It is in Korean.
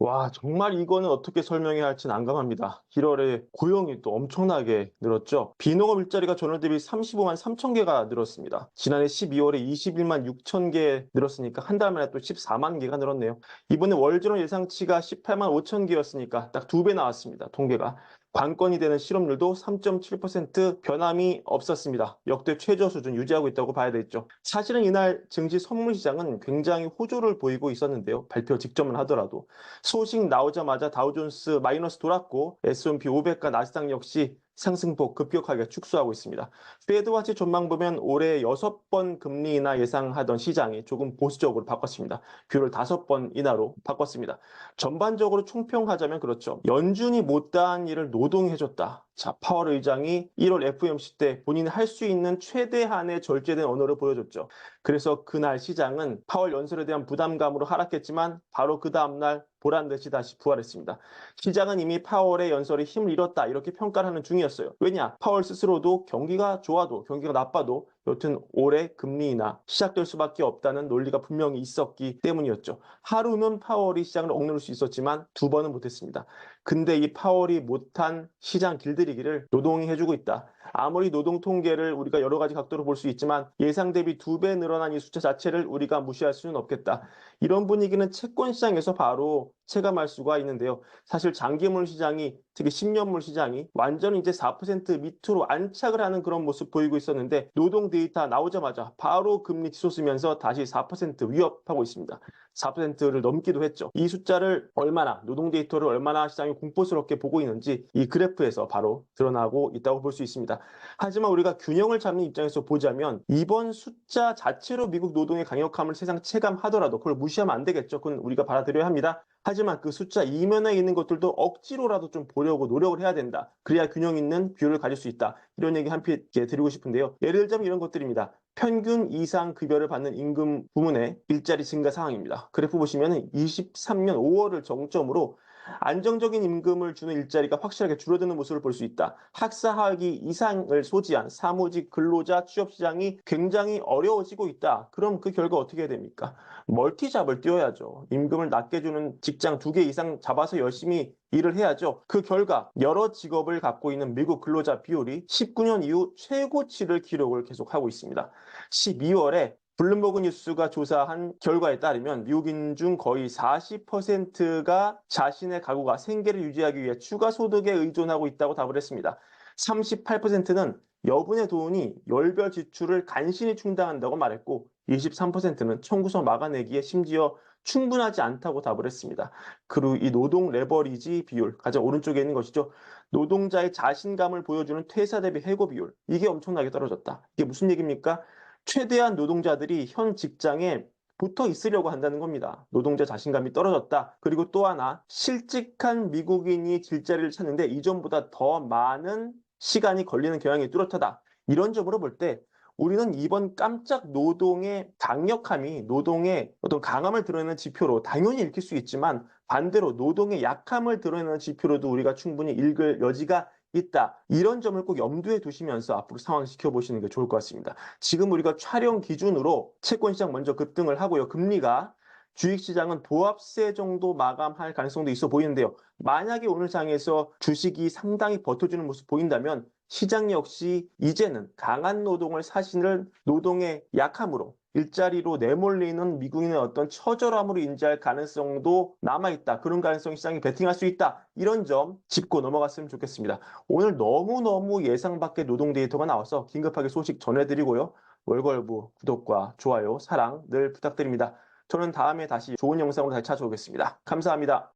와, 정말 이거는 어떻게 설명해야 할지 난감합니다. 1월에 고용이 또 엄청나게 늘었죠. 비농업 일자리가 전월 대비 35만 3천 개가 늘었습니다. 지난해 12월에 21만 6천 개 늘었으니까 한 달 만에 또 14만 개가 늘었네요. 이번에 월 전월 예상치가 18만 5천 개였으니까 딱 2배 나왔습니다. 통계가. 관건이 되는 실업률도 3.7% 변함이 없었습니다. 역대 최저 수준 유지하고 있다고 봐야 되겠죠. 사실은 이날 증시 선물 시장은 굉장히 호조를 보이고 있었는데요. 발표 직전만 하더라도. 소식 나오자마자 다우존스 마이너스 돌았고 S&P 500과 나스닥 역시 상승폭 급격하게 축소하고 있습니다. 페드와치 전망 보면 올해 6번 금리 인하 예상하던 시장이 조금 보수적으로 바꿨습니다. 뷰를 5번 인하로 바꿨습니다. 전반적으로 총평하자면 그렇죠. 연준이 못다한 일을 노동이 해줬다. 자, 파월 의장이 1월 FOMC 때 본인이 할 수 있는 최대한의 절제된 언어를 보여줬죠. 그래서 그날 시장은 파월 연설에 대한 부담감으로 하락했지만 바로 그 다음날 보란듯이 다시 부활했습니다. 시장은 이미 파월의 연설이 힘을 잃었다 이렇게 평가를 하는 중이었어요. 왜냐? 파월 스스로도 경기가 좋아도 경기가 나빠도 여튼 올해 금리 인하 시작될 수밖에 없다는 논리가 분명히 있었기 때문이었죠. 하루는 파월이 시장을 억누를 수 있었지만 2번은 못했습니다. 근데 이 파월이 못한 시장 길들이기를 노동이 해주고 있다. 아무리 노동 통계를 우리가 여러 가지 각도로 볼 수 있지만 예상 대비 2배 늘어난 이 숫자 자체를 우리가 무시할 수는 없겠다. 이런 분위기는 채권 시장에서 바로 체감할 수가 있는데요. 사실 장기물 시장이 특히 10년물 시장이 완전히 이제 4% 밑으로 안착을 하는 그런 모습 보이고 있었는데 노동 데이터 나오자마자 바로 금리 치솟으면서 다시 4% 위협하고 있습니다. 4%를 넘기도 했죠. 이 숫자를 얼마나 노동 데이터를 얼마나 시장이 공포스럽게 보고 있는지 이 그래프에서 바로 드러나고 있다고 볼 수 있습니다. 하지만 우리가 균형을 잡는 입장에서 보자면 이번 숫자 자체로 미국 노동의 강력함을 세상 체감하더라도 그걸 무시하면 안 되겠죠. 그건 우리가 받아들여야 합니다. 하지만 그 숫자 이면에 있는 것들도 억지로라도 좀 보려고 노력을 해야 된다. 그래야 균형 있는 뷰를 가질 수 있다. 이런 얘기 함께 드리고 싶은데요. 예를 들자면 이런 것들입니다. 평균 이상 급여를 받는 임금 부문의 일자리 증가 상황입니다. 그래프 보시면 23년 5월을 정점으로 안정적인 임금을 주는 일자리가 확실하게 줄어드는 모습을 볼 수 있다. 학사학위 이상을 소지한 사무직 근로자 취업시장이 굉장히 어려워지고 있다. 그럼 그 결과 어떻게 해야 됩니까? 멀티잡을 띄워야죠. 임금을 낮게 주는 직장 2개 이상 잡아서 열심히 일을 해야죠. 그 결과 여러 직업을 갖고 있는 미국 근로자 비율이 19년 이후 최고치를 기록을 계속하고 있습니다. 12월에 블룸버그 뉴스가 조사한 결과에 따르면 미국인 중 거의 40%가 자신의 가구가 생계를 유지하기 위해 추가 소득에 의존하고 있다고 답을 했습니다. 38%는 여분의 돈이 열별 지출을 간신히 충당한다고 말했고 23%는 청구서 막아내기에 심지어 충분하지 않다고 답을 했습니다. 그리고 이 노동 레버리지 비율, 가장 오른쪽에 있는 것이죠. 노동자의 자신감을 보여주는 퇴사 대비 해고 비율, 이게 엄청나게 떨어졌다. 이게 무슨 얘기입니까? 최대한 노동자들이 현 직장에 붙어 있으려고 한다는 겁니다. 노동자 자신감이 떨어졌다. 그리고 또 하나, 실직한 미국인이 일자리를 찾는데 이전보다 더 많은 시간이 걸리는 경향이 뚜렷하다. 이런 점으로 볼 때 우리는 이번 깜짝 노동의 강력함이 노동의 어떤 강함을 드러내는 지표로 당연히 읽힐 수 있지만 반대로 노동의 약함을 드러내는 지표로도 우리가 충분히 읽을 여지가 있다. 이런 점을 꼭 염두에 두시면서 앞으로 상황 지켜보시는 게 좋을 것 같습니다. 지금 우리가 촬영 기준으로 채권 시장 먼저 급등을 하고요. 금리가 주식시장은 보합세 정도 마감할 가능성도 있어 보이는데요. 만약에 오늘 장에서 주식이 상당히 버텨주는 모습 보인다면 시장 역시 이제는 강한 노동을 사실은 노동의 약함으로 일자리로 내몰리는 미국인의 어떤 처절함으로 인지할 가능성도 남아있다. 그런 가능성 시장이 베팅할 수 있다. 이런 점 짚고 넘어갔으면 좋겠습니다. 오늘 너무너무 예상 밖의 노동 데이터가 나와서 긴급하게 소식 전해드리고요. 월걸부 구독과 좋아요, 사랑 늘 부탁드립니다. 저는 다음에 다시 좋은 영상으로 다시 찾아오겠습니다. 감사합니다.